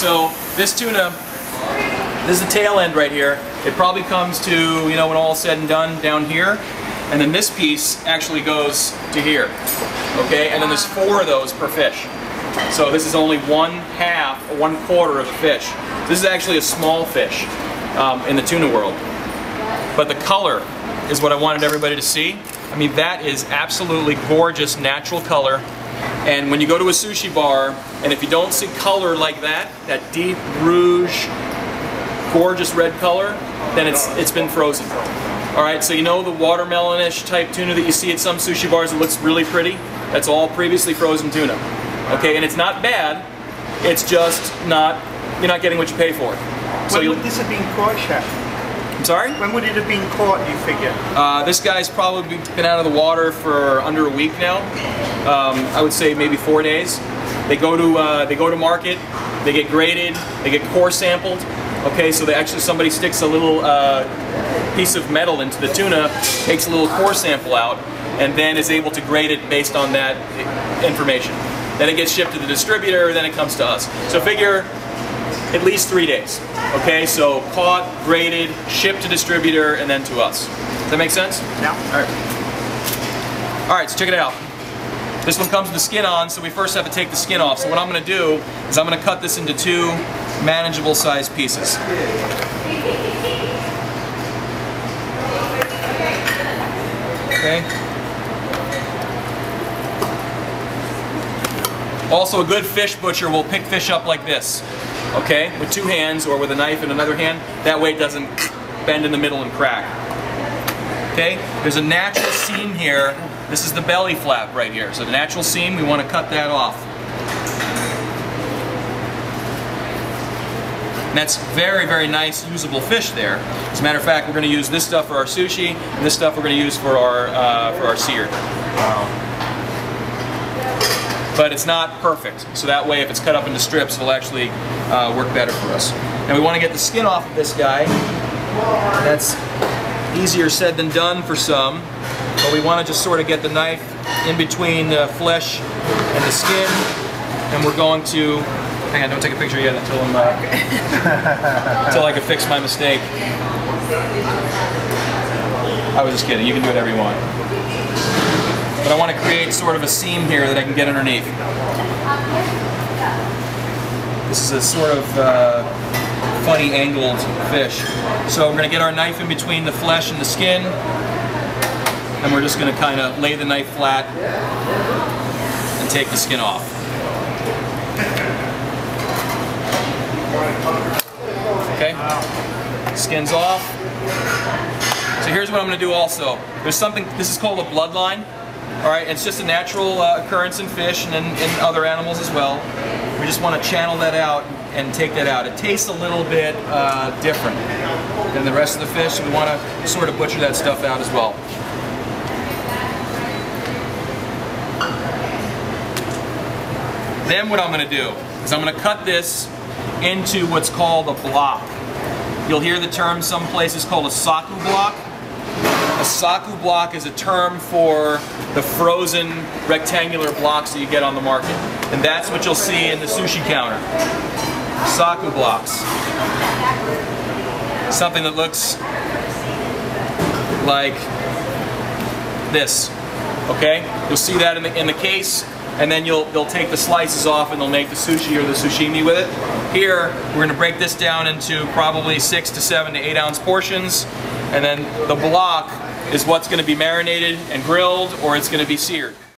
So this tuna, this is the tail end right here. It probably comes to, you know, when all is said and done, down here. And then this piece actually goes to here. Okay, and then there's 4 of those per fish. So this is only 1/2 or 1/4 of the fish. This is actually a small fish in the tuna world. But the color is what I wanted everybody to see. I mean, that is absolutely gorgeous natural color. And when you go to a sushi bar, and if you don't see color like that deep rouge, gorgeous red color, then it's been frozen. All right, so you know the watermelonish type tuna that you see at some sushi bars that looks really pretty? That's all previously frozen tuna. Okay, and it's not bad. It's just not, you're not getting what you pay for. So when would this have been caught, Chef? I'm sorry? When would it have been caught, do you figure? This guy's probably been out of the water for under a week now. I would say maybe 4 days. They go to market, they get graded, they get core sampled. Okay, so somebody sticks a little piece of metal into the tuna, takes a little core sample out, and then is able to grade it based on that information. Then it gets shipped to the distributor, then it comes to us. So figure at least 3 days. Okay, so caught, graded, shipped to distributor, and then to us. Does that make sense? Yeah. All right, so check it out. This one comes with the skin on, so we first have to take the skin off. So what I'm going to do is I'm going to cut this into 2 manageable sized pieces. Okay. Also, a good fish butcher will pick fish up like this, okay, with 2 hands or with a knife in another hand. That way it doesn't bend in the middle and crack. Okay, there's a natural seam here. This is the belly flap right here. So the natural seam, we want to cut that off. And that's very, very nice, usable fish there. As a matter of fact, we're going to use this stuff for our sushi, and this stuff we're going to use for our seared. But it's not perfect, so that way if it's cut up into strips, it'll actually work better for us. Now we want to get the skin off of this guy. That's easier said than done for some, but we want to just sort of get the knife in between the flesh and the skin, and we're going to, hang on, don't take a picture yet until until I can fix my mistake. I was just kidding, you can do whatever you want. But I want to create sort of a seam here that I can get underneath. This is a sort of funny angled fish. So we're going to get our knife in between the flesh and the skin, and we're just going to kind of lay the knife flat and take the skin off. Okay, skin's off. So here's what I'm going to do also. There's something, this is called a bloodline. Alright, it's just a natural occurrence in fish and in other animals as well. We just want to channel that out and take that out. It tastes a little bit different than the rest of the fish, so we want to sort of butcher that stuff out as well. Then what I'm going to do is I'm going to cut this into what's called a block. You'll hear the term some places called a saku block. A saku block is a term for the frozen rectangular blocks that you get on the market. And that's what you'll see in the sushi counter. Saku blocks. Something that looks like this. Okay? You'll see that in the case, and then they'll take the slices off and they'll make the sushi or the sashimi with it. Here, we're going to break this down into probably 6 to 7 to 8 ounce portions, and then the block is what's going to be marinated and grilled, or it's going to be seared.